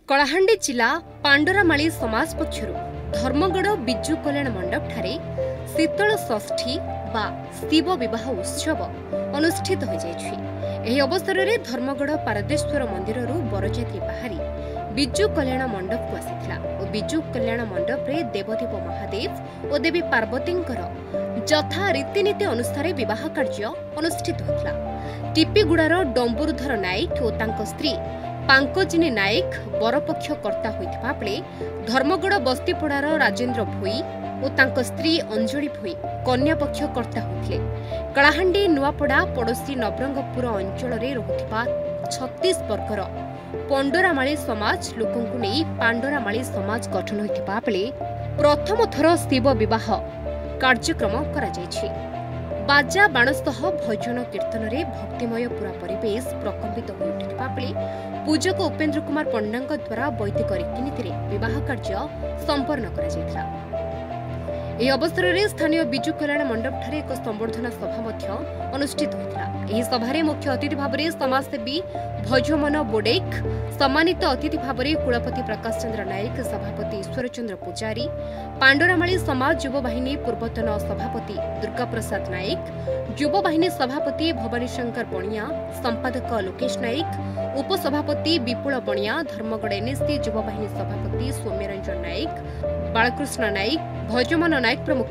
कलाहांडी जिला पांडरामाली समाज पक्षर धर्मगढ़ बिजु कल्याण मंडप ठारे शीतल षष्ठी बा शिव विवाह उत्सव अनुष्ठित हो जाइछि। अवसर में धर्मगढ़ पारदेश्वर मंदिर बरजात्री बाहरी बिजु कल्याण मंडप को आसीथिला और बिजु कल्याण मंडप रे देवदेव महादेव और देवी पार्वती यथा रीतिनीति अनुसार बह कार्य अनुष्ठित होता। टीपीगुड़ार डंबुरुधर नायक और तांको स्त्री पांकजिनी नायक बरपक्ष कर्ता होइथिबा बेले धर्मगढ़ बस्तीपड़ार राजेन्द्र भोई और तांको स्त्री अंजलि भोई कन्या पक्ष कर्ता होइथिले। कलाहांडी नुआपड़ा पड़ोसी नवरंगपुर अंचल में रहुथिबा 36 वर्गर पंडरामाली समाज लोकंकु नहीं पांडरामाली समाज गठन होइथिबा बेले प्रथम थर शिव विवाह कार्यक्रम करा जायछि। बाजा बाण सह भजन कीर्तन रे भक्तिमय पूरा परिवेश प्रकम्पित हो उठिथिबा बेले पूजक उपेन्द्र कुमार पंडा द्वारा वैदिक रीतिनीति विवाह कार्य संपन्न करा जायथिला। एही अवसर में स्थानीय बिजु कल्याण मंडप ठारे एक संबर्धना सभा अनुष्ठित होता। एही सभारे मुख्य अतिथि भाव में समाजसेवी भजमन बोडेक, सम्मानित अतिथि भाव में कुलपति प्रकाश चंद्र नायक, सभापति ईश्वर चंद्र पुजारी, पांडरामाली समाज युव बाहिनी पूर्वतन सभापति दुर्गा प्रसाद नायक, युव बाहिनी सभापति भवानी शंकर बणिया, संपादक लोकेश नायक, उपसभापति विपुल बणिया, धर्मगढ़ एनएससी युव बाहिनी सभापति सौम्यरंजन नायक, बालकृष्ण नायक, भजमन नायक प्रमुख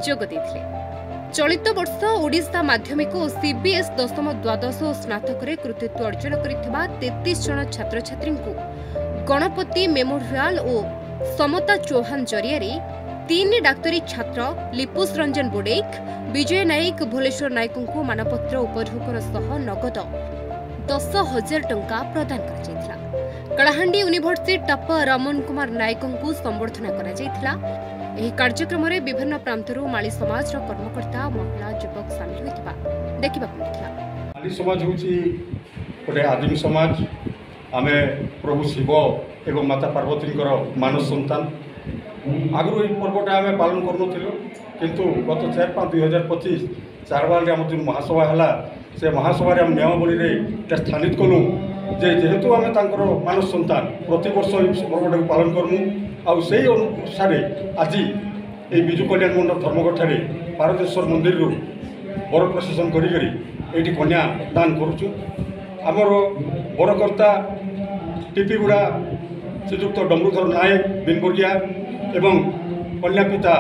जोग देथिले। चलित वर्ष ओडिशा माध्यमिक और सीबीएस दशम द्वादश और स्नातक कृतित्व अर्जन करिथिबा 33 जन छात्र छात्री गणपति मेमोरियल और समता चौहान जरिया 3 डाक्तरी छात्र लिपुस रंजन बोडेक, विजय नायक, भोलेश्वर नायक को मानपत्र उपढौकन सह नगद 10,000 टंका प्रदान करा जायथिला। कलाहांडी यूनिवर्सिटी टॉपर रमन कुमार नायक को संबर्धना करा जायथिला। एही कार्यक्रम में विभिन्न प्रांतरू माली समाज कर्मकर्ता महिला युवक सामिल होइथिबा देखिबाक मिलिथिला। माली समाज होची गोटे आदिम समाज। आमे प्रभु शिव एवं माता पार्वती मानस संतान। आगु ये पर्वटा आमे पालन करनुथिलु, किंतु गत 4/5/2025 चारवाल आम जो महासभा है से महासभा आम नियमावली रे स्थानित कलु जेहेतु आम मानस संतान प्रति वर्ष पर्वटा को पालन करमु। आउ से अनुसार आज ये बिजु कल्याण मंडप धर्मगढ़ ठारे पारदेश्वर मंदिर बर प्रशासन करी कन्या दान करुचु। आमर बरकर्ता टीपीगुड़ा श्रीजुक्त डम्बुरुधर नायक बिनबर्गिया एवं कन्या पिता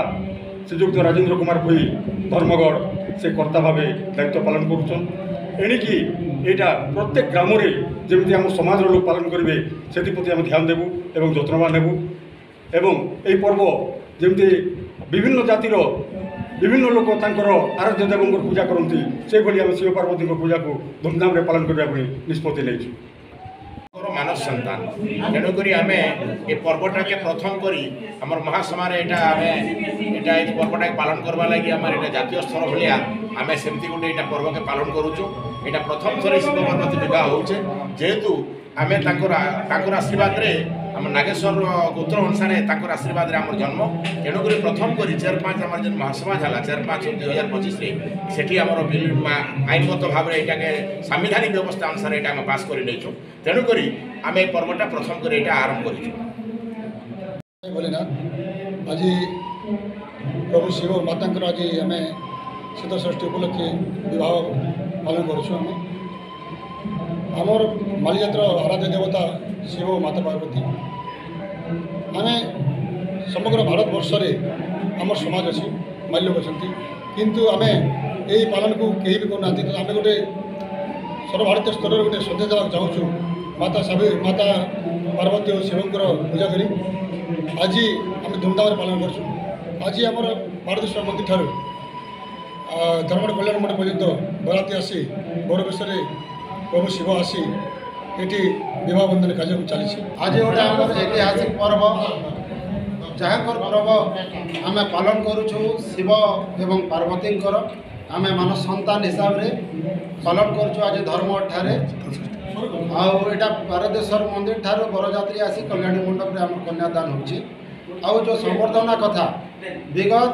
श्रीजुक्त राजेन्द्र कुमार भोई धर्मगढ़ से कर्ता भाव दायित्व पालन करुचन। एणिकी यहाँ प्रत्येक ग्राम में जमी आम समाज लोक पालन करेंगे से प्रति ध्यान देवु एवं जत्नवान हेबु एवं यही पर्व जमी विभिन्न जातिर विभिन्न लोक आराध्य देवों पूजा करती से भाई आम शिव पार्वती पूजा को धूमधाम रे पालन करने निष्पत्ति नहीं मानस संतान तेणुक आम ये पर्वटा के प्रथम करी आम महासभा ये पर्वटा के पालन करवा लगी आम जातीय स्तर भाया आम सेमती गोटे यहाँ पर्व के पालन करुचु। यहाँ प्रथम थर शिव पार्वती विवाह होचे जेहेतु आम आशीर्वाद रे आम नागेश्वर गोत्र अनुसार आशीर्वाद रे आम जन्म। तेणुक प्रथम करी 4/5 आम जो महासभा है 4/5/2025 से बिल आईनगत भाव में यहाँ संवैधानिक व्यवस्था अनुसार यहाँ पास कर तेणुक आम ये पर्वटा प्रथम कर आरंभ कर आज प्रभु शिव माता आज आम शीत षष्ठी उपलक्षे विवाह पालन करुँ। आमर मालीजातर आराध्य देवता शिव माता पार्वती आम समग्र भारत वर्ष आम समाज अच्छी माल्य लोक अच्छा किंतु आम यही पालन को कहीं भी करना आम गोटे सर्वभारतीय स्तर में गोटे संदेश देवा चाहूँ माता पार्वती और शिवंकर पूजा करी आज आम धूमधाम पालन कर। आज आम पारदेश्वर मंदिर ठार धर्मगढ़ कल्याण मंडप पर्यटन बराती आसी बर बेश प्रभु शिव आसी ये विवाह बंधन कार्यक्रम चली। आज गोटे आम ऐतिहासिक पर्व जहाँ पर्व आम पालन करुचु शिव एवं पार्वती आम मानस संतान हिसाब से पालन करुचु। आज धर्मगढ़ ठारे आटा पारदेश्वर मंदिर ठार बरजात्री आसी कल्याणी मंडप आम कन्यादान हो जो संवर्धना कथा विगत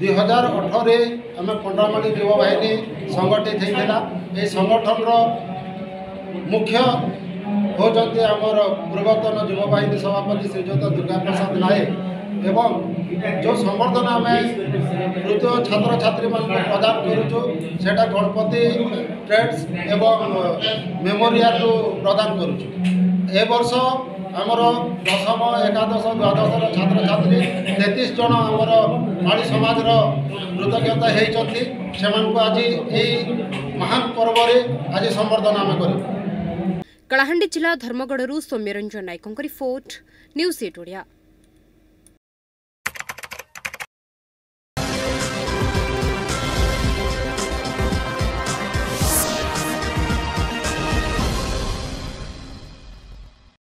2018 आम पंडरामाली युवा बाहिनी संगठित होता। ये संगठन मुख्य होचंती आमर पूर्वतन युवा बाहिनी सभापति श्रीजुत दुर्गा प्रसाद नायक एवं जो संवर्धना आम तृतीय छात्र छात्री मान प्रदान करुचु सेटा गणपति ट्रेड्स एवं मेमोरियल प्रदान करुचु ए वर्ष आमर दशम एकादश द्वादश छात्र छात्री 33 जन आमर माली समाज कृतज्ञता होती से आज यही महान पर्व आज संवर्धना आम कर कलाहांडी जिला धर्मगढ़ सौम्यरंजन नायकों रिपोर्ट न्यूज 8 ओडिया।